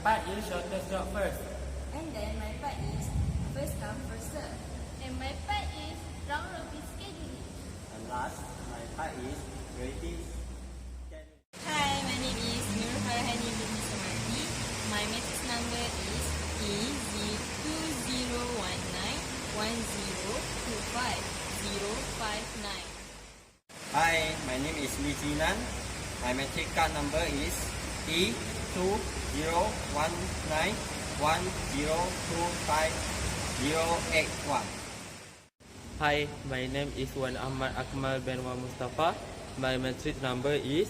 part is shortest job first. And then my part is first come, first serve. And my part is round robin scheduling. And last, my part is waiting. Hi, my name is Nur Farhani binti Samardi. My matrix number is E0201910250059. Hi, my name is Lee Jinan. My matric card number is E201910250081. Hi, my name is Wan Ahmad Akmal bin Wan Mustafa. My matric number is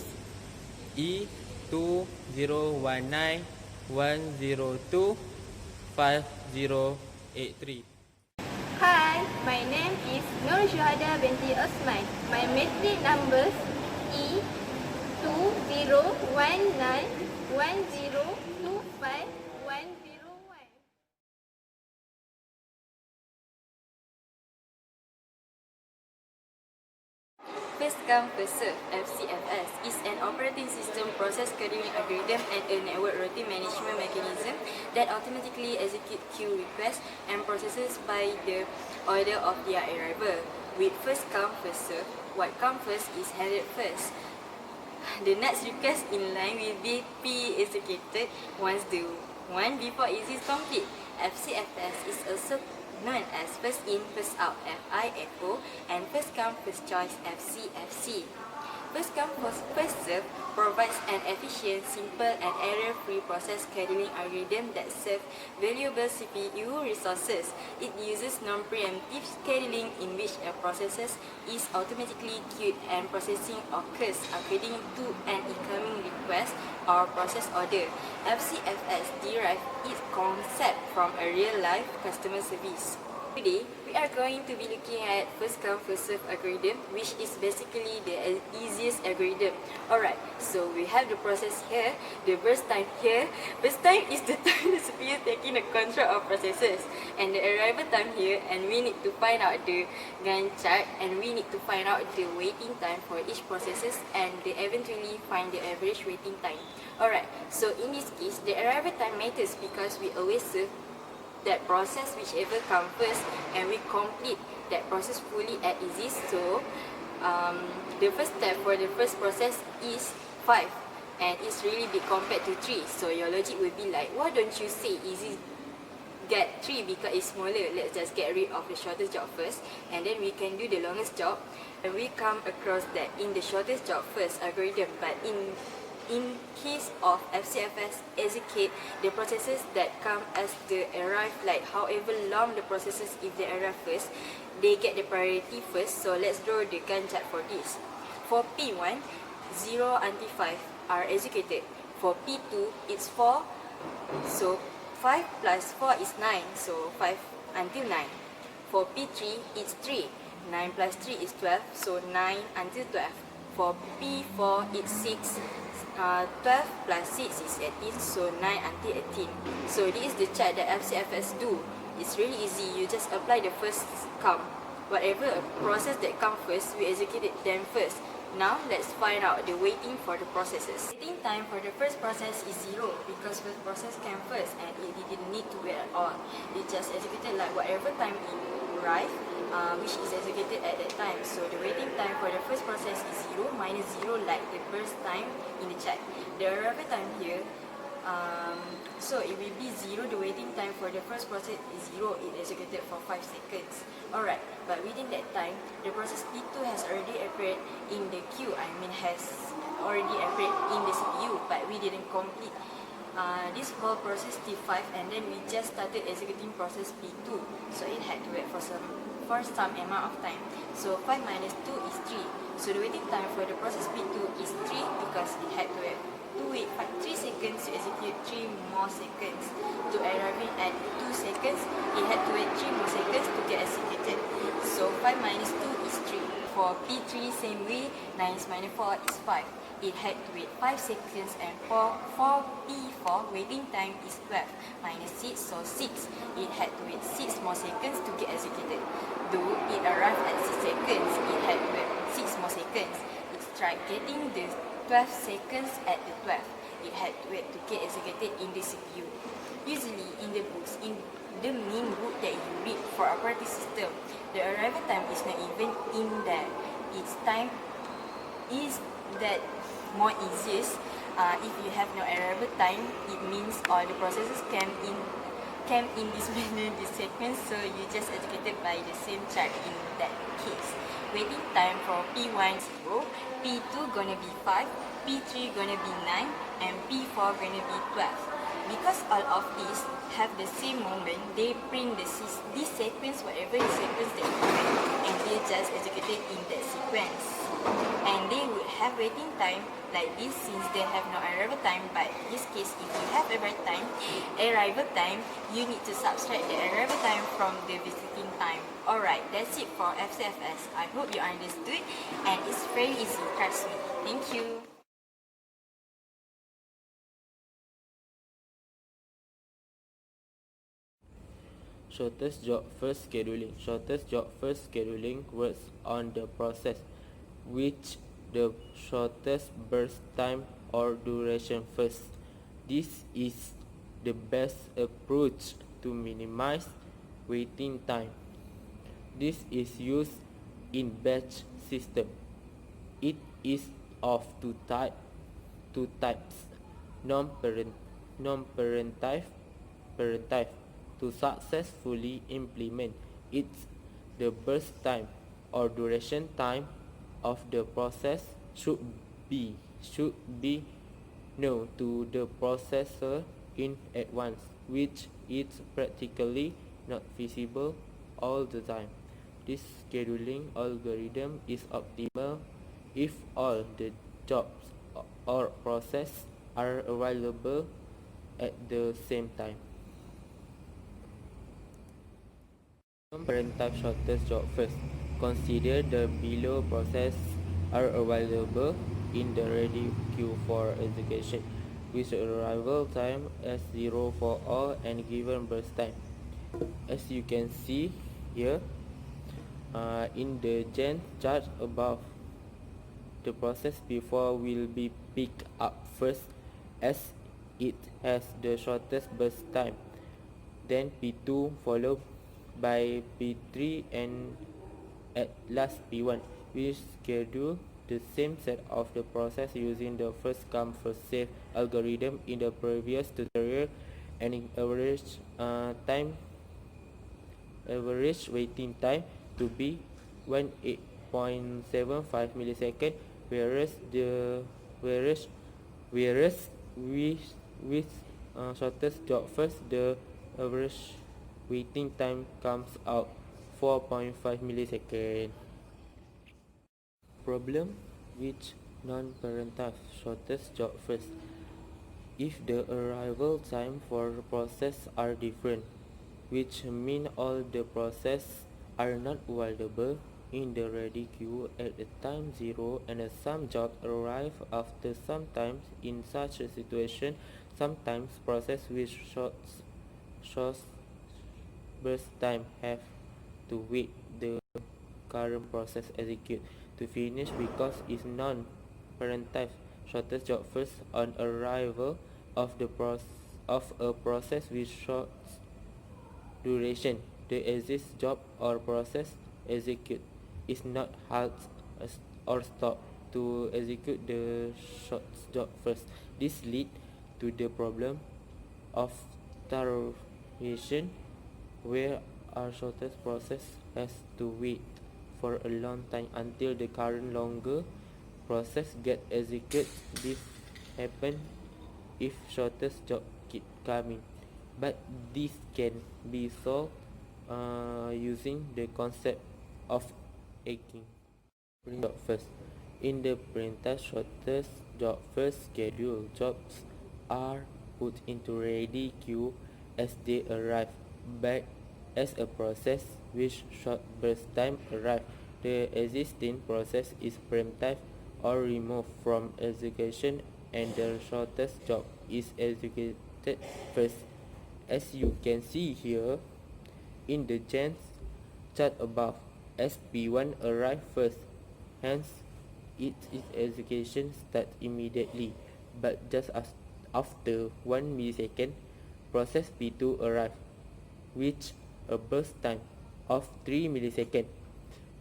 E201910250083. Hi, my name is Nur Syuhada binti Osman. My matric numbers E201910251001. First come, first serve (FCFS) is an operating system process scheduling algorithm and a network routing management mechanism that automatically executes queue requests and processes by the order of their arrival. With first come, first serve, what comes first is handled first. The next request in line will be pre-executed once the one before it is complete. FCFS is also known as first in, first out (FIFO) and first come, first choice (FCFC). First come, first serve provides an efficient, simple, and error-free process scheduling algorithm that serves valuable CPU resources. It uses non-preemptive scheduling in which a process is automatically queued and processing occurs according to an incoming request or process order. FCFS derives its concept from a real-life customer service. Today, we are going to be looking at first come, first serve algorithm, which is basically the easiest algorithm. Alright, so we have the process here, the burst time here. Burst time is the time the CPU is taking the control of processes, and the arrival time here, and we need to find out the Gantt chart, and we need to find out the waiting time for each processes, and they eventually find the average waiting time. Alright, so in this case, the arrival time matters because we always serve that process whichever comes first, and we complete that process fully as easy. So the first step for the first process is 5, and it's really big compared to 3. So your logic will be like, why don't you say easy get 3 because it's smaller? Let's just get rid of the shortest job first, and then we can do the longest job. And we come across that in the shortest job first algorithm, but in case of FCFS execute the processes that come as they arrive, like however long the processes if they arrive first, they get the priority first. So let's draw the Gantt chart for this. For P1, 0 until 5 are executed. For P2, it's 4, so 5 plus 4 is 9, so 5 until 9. For P3, it's 3, 9 plus 3 is 12, so 9 until 12. For P4, it's 6, 12 plus 6 is 18, so 9 until 18. So this is the chart that FCFS do. It's really easy. You just apply the first come. Whatever process that comes first, we execute them first. Now let's find out the waiting for the processes. Waiting time for the first process is 0 because first process came first and it didn't need to wait at all. It just executed like whatever time it arrived, which is executed at that time. So the waiting time for the first process is 0 minus 0 like the burst time in the chart. The arrival time here, so it will be 0. The waiting time for the first process is 0. It executed for 5 seconds. Alright, but within that time, the process P2 has already appeared in the queue. Has already appeared in the CPU, but we didn't complete this whole process T5, and then we just started executing process P2. So it had to wait for some amount of time. So 5 minus 2 is 3. So the waiting time for the process P2 is 3 because it had to wait 3 seconds to execute 3 more seconds. To arriving at 2 seconds, it had to wait 3 more seconds to get executed. So 5 minus 2 is 3. For P3, same way, 9 minus 4 is 5. It had to wait 5 seconds, and for P4, waiting time is 12 minus 6, so 6. It had to wait 6 more seconds to get executed. Though it arrived at 6 seconds, it had to wait 6 more seconds. It tried getting the 12 seconds at the 12. it had to get executed in the CPU. Usually in the books, in the main book that you read for operating system, the arrival time is not even in there. Its time is that more easiest. If you have no arrival time, it means all the processes came in this manner, this sequence, so you just executed by the same track in that case. Waiting time for P1 0, P2 gonna be 5, P3 gonna be 9, and P4 gonna be 12. Because all of these have the same moment, they print this sequence, whatever the sequence that you print, and they just executed in that sequence. And they would have waiting time like this since they have no arrival time, but in this case, if you have arrival time, you need to subtract the arrival time from the visiting time. Alright, that's it for FCFS. I hope you understood, and it's very easy, trust me. Thank you. Shortest job first scheduling. Shortest job first scheduling works on the process which the shortest burst time or duration first. This is the best approach to minimize waiting time. This is used in batch system. It is of two types: non-preemptive, preemptive. To successfully implement it, the burst time or duration time of the process should be known to the processor in advance, which is practically not feasible all the time. This scheduling algorithm is optimal if all the jobs or processes are available at the same time. Preemptive shortest job first. Consider the below process are available in the ready queue for execution, with arrival time as 0 for all and given burst time. As you can see here, in the Gantt chart above, the process before will be picked up first as it has the shortest burst time, then P2 followed by P3 and at last P1. We schedule the same set of the process using the first come first serve algorithm in the previous tutorial, and average waiting time to be 18.75 millisecond, whereas with shortest job first, the average waiting time comes out 4.5 millisecond. Problem with non-preemptive shortest job first. If the arrival time for process are different, which mean all the process are not available in the ready queue at the time 0 and some jobs arrive after, sometimes in such a situation, sometimes process with short burst time have to wait the current process execute to finish because it's non-preemptive shortest job first on arrival of a process with short duration. The exist job or process execute is not halt or stop to execute the short job first. This lead to the problem of starvation, where our shortest process has to wait for a long time until the current longer process get executed. This happen if shortest job keep coming, but this can be solved using the concept of aching. Job first. In the preemptive shortest job first schedule, jobs are put into ready queue as they arrive, but as a process with short burst time arrive, the existing process is preemptive or removed from execution, and the shortest job is executed first. As you can see here in the Gantt chart above, as P1 arrive first, hence its execution starts immediately, but just after 1 millisecond, process P2 arrives, with a burst time of 3 milliseconds,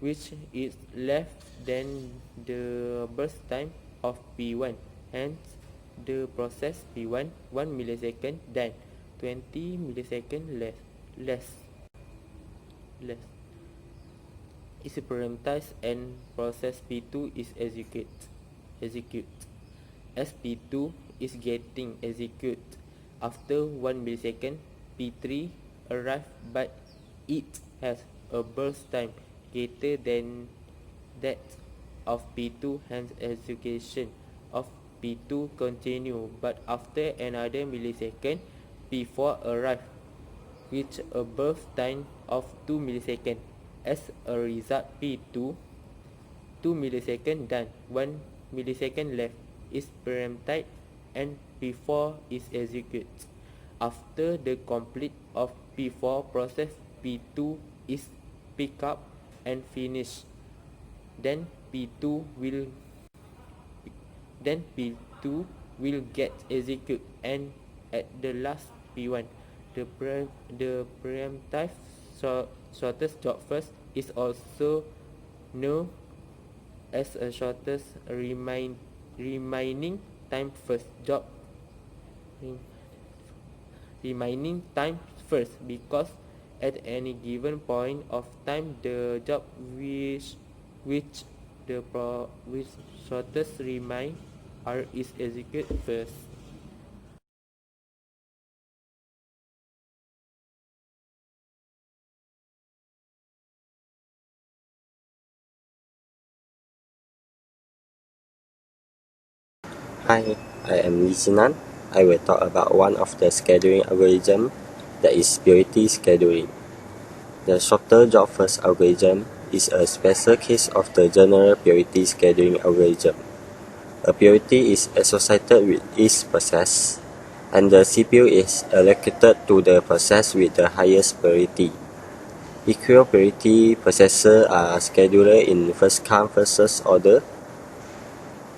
which is less than the burst time of P1. Hence, the process P1 1 millisecond than 20 milliseconds less is parameterized and process P2 is execute. As P2 is getting executed after 1 millisecond, P3 arrives, but it has a burst time greater than that of P2, hence execution of P2 continue, but after another millisecond, P4 arrives with a burst time of 2 milliseconds. As a result, P2 2 milliseconds done, 1 millisecond left is parameterized and P4 is executed. After the complete of P4 process, P2 is picked up and finished. Then P2 will get executed, and at the last P1, the preemptive shortest job first is also known as a shortest remaining time first job remaining time first, because at any given point of time the job which shortest remain is executed first. Hi, I am Lijinan. I will talk about one of the scheduling algorithm, that is priority scheduling. The shorter job first algorithm is a special case of the general priority scheduling algorithm. A priority is associated with each process, and the CPU is allocated to the process with the highest priority. Equal priority processors are scheduled in first come first served order,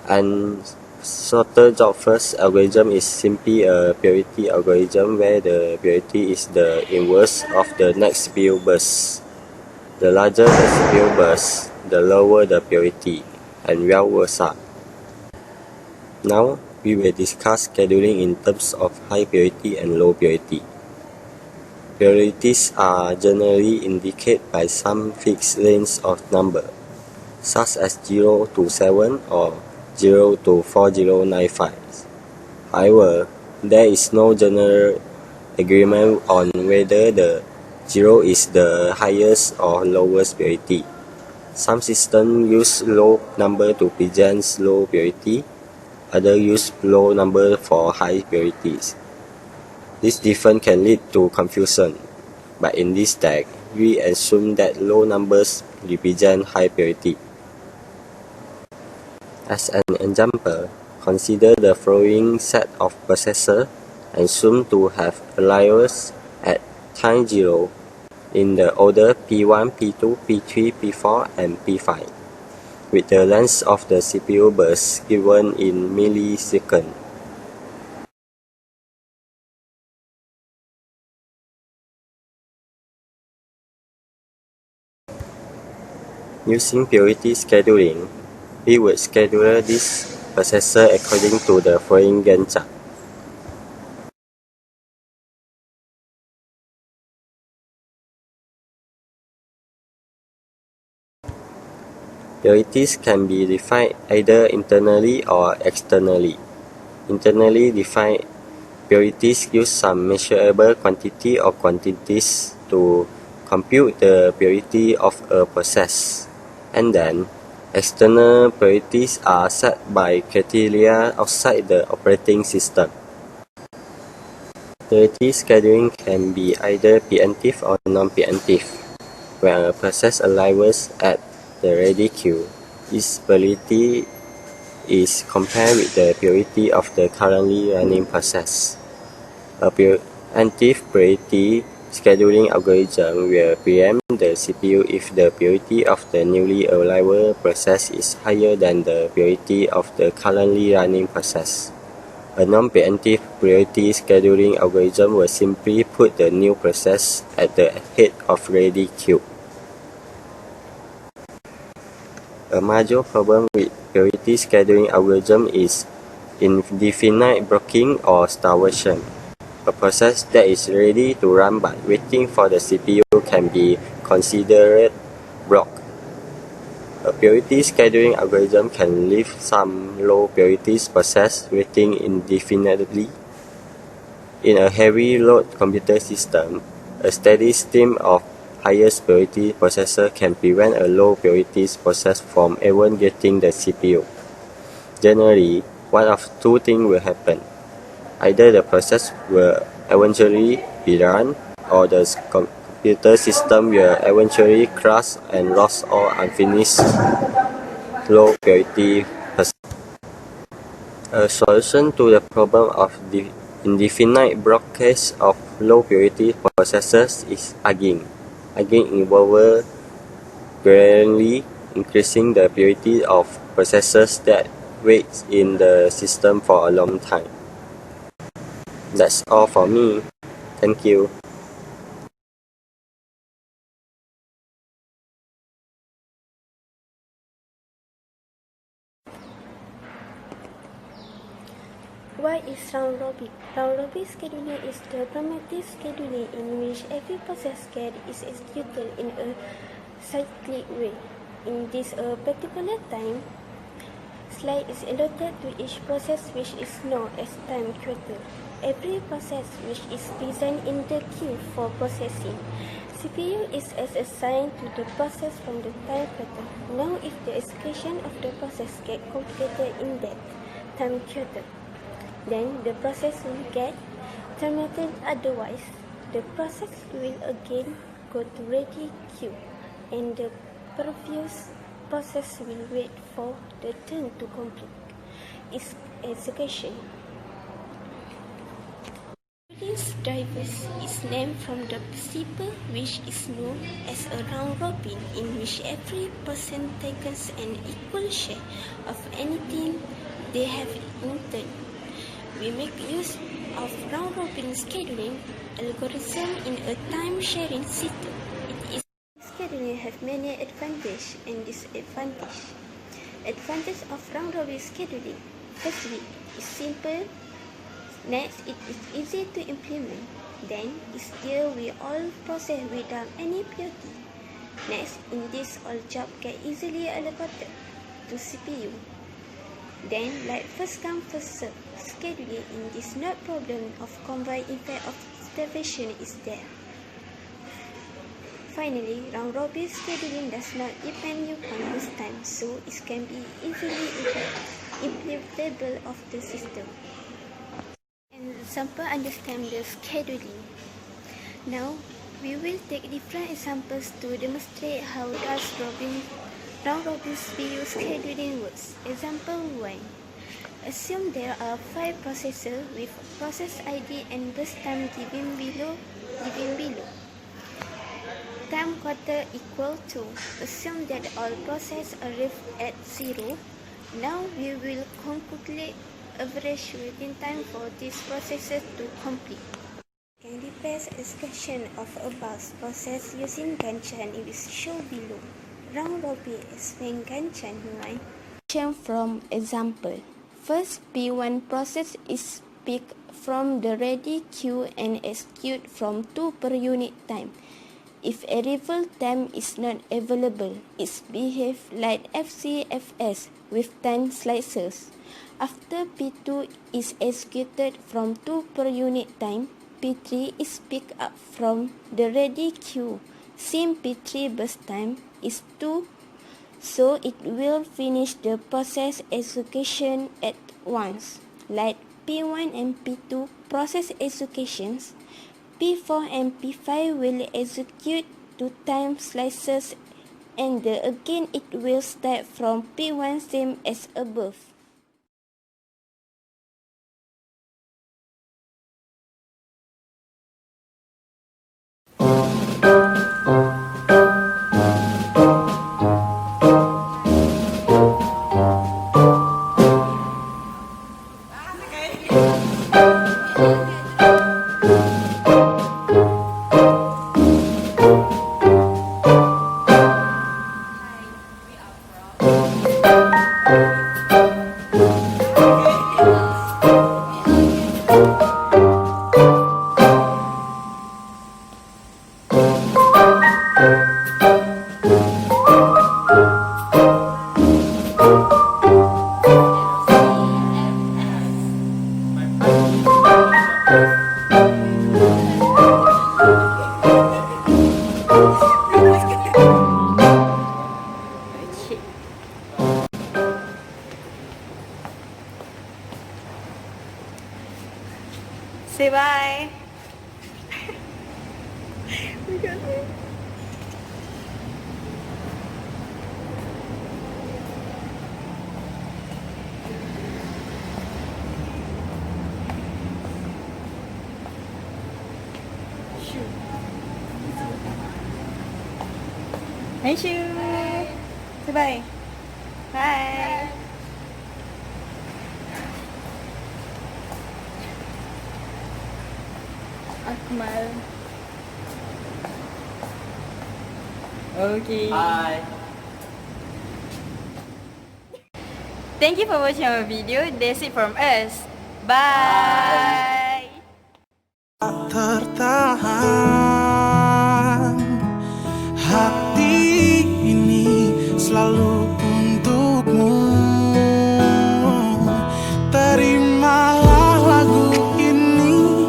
and shorter job first algorithm is simply a priority algorithm where the priority is the inverse of the next CPU burst. The larger the CPU burst, the lower the priority, and vice versa. Now, we will discuss scheduling in terms of high priority and low priority. Priorities are generally indicated by some fixed range of number, such as 0 to 7 or 0 to 4095. However, there is no general agreement on whether the 0 is the highest or lowest priority. Some systems use low number to present low priority, others use low number for high priorities. This difference can lead to confusion, but in this tag, we assume that low numbers represent high priority. As an example, consider the following set of processors assumed to have arrivals at time 0 in the order P1, P2, P3, P4, and P5, with the length of the CPU burst given in milliseconds. Using priority scheduling, we would schedule this processor according to the following Gantt chart. Priorities can be defined either internally or externally. Internally defined priorities use some measurable quantity or quantities to compute the priority of a process, and then external priorities are set by criteria outside the operating system. Priority scheduling can be either preemptive or non-preemptive. When a process arrives at the ready queue, its priority is compared with the priority of the currently running process. A preemptive priority scheduling algorithm will preempt the CPU if the priority of the newly arrived process is higher than the priority of the currently running process. A A non-preemptive priority scheduling algorithm will simply put the new process at the head of ready queue. A major problem with priority scheduling algorithm is indefinite blocking or starvation. A process that is ready to run but waiting for the CPU can be considered blocked. A priority scheduling algorithm can leave some low priority process waiting indefinitely. In a heavy load computer system, a steady stream of highest priority processor can prevent a low priority process from even getting the CPU. Generally, one of two things will happen. Either the process will eventually be run, or the computer system will eventually crash and lose all unfinished low priority processes. A solution to the problem of the indefinite blockage of low priority processes is again. Again involves gradually increasing the priority of processes that wait in the system for a long time. That's all for me. Thank you. What is round robin? Round robin scheduling is the primitive scheduling in which every process is executed in a cyclic way. In this particular time slide is allotted to each process which is known as time quarter. Every process which is present in the queue for processing, CPU is assigned to the process from the time quarter. Now if the execution of the process get completed in that time quarter, then the process will get terminated. Otherwise, the process will again go to ready queue and the previous process will wait for the turn to complete its execution. This driver is named from the principle which is known as a round robin, in which every person takes an equal share of anything they have in turn. We make use of round robin scheduling algorithm in a time sharing system. Scheduling have many advantages and disadvantages. Advantage of round robin scheduling: firstly, it's simple. Next, it is easy to implement. Then, it's deal with all process without any priority. Next, in this, all jobs get easily allocated to CPU. Then, like first come first serve scheduling, in this no problem of combined effect of starvation is there. Finally, round robin scheduling does not depend upon host time, so it can be easily implementable of the system. An example understand the scheduling. Now, we will take different examples to demonstrate how does round robin CPU scheduling works. Example 1. Assume there are 5 processors with process ID and burst time given below. Time quarter equal to. Assume that all processes arrive at 0. Now we will calculate average waiting time for these processes to complete. Can replace execution of a bus process using Gantt chart is shown below. Round robin explain Gantt chart 1. From example. First, P1 process is picked from the ready queue and execute from 2 per unit time. If arrival time is not available, it behaves like FCFS with 10 slices. After P2 is executed from 2 per unit time, P3 is picked up from the ready queue. Since P3 burst time is 2, so it will finish the process execution at once. Like P1 and P2 process executions, P4 and P5 will execute 2 time slices and again it will start from P1 same as above. Say bye. Thank you. Say bye. Bye. Akmal. Okay. Bye. Thank you for watching our video. That's it from us. Bye. Tertahan hati ini selalu untukmu. Terimalah lagu ini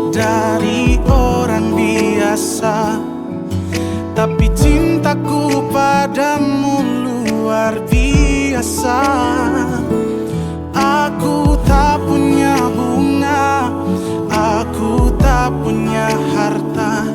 dari orang biasa, tapi cintaku padamu luar biasa. Aku tak punya bunga, aku tak punya harta,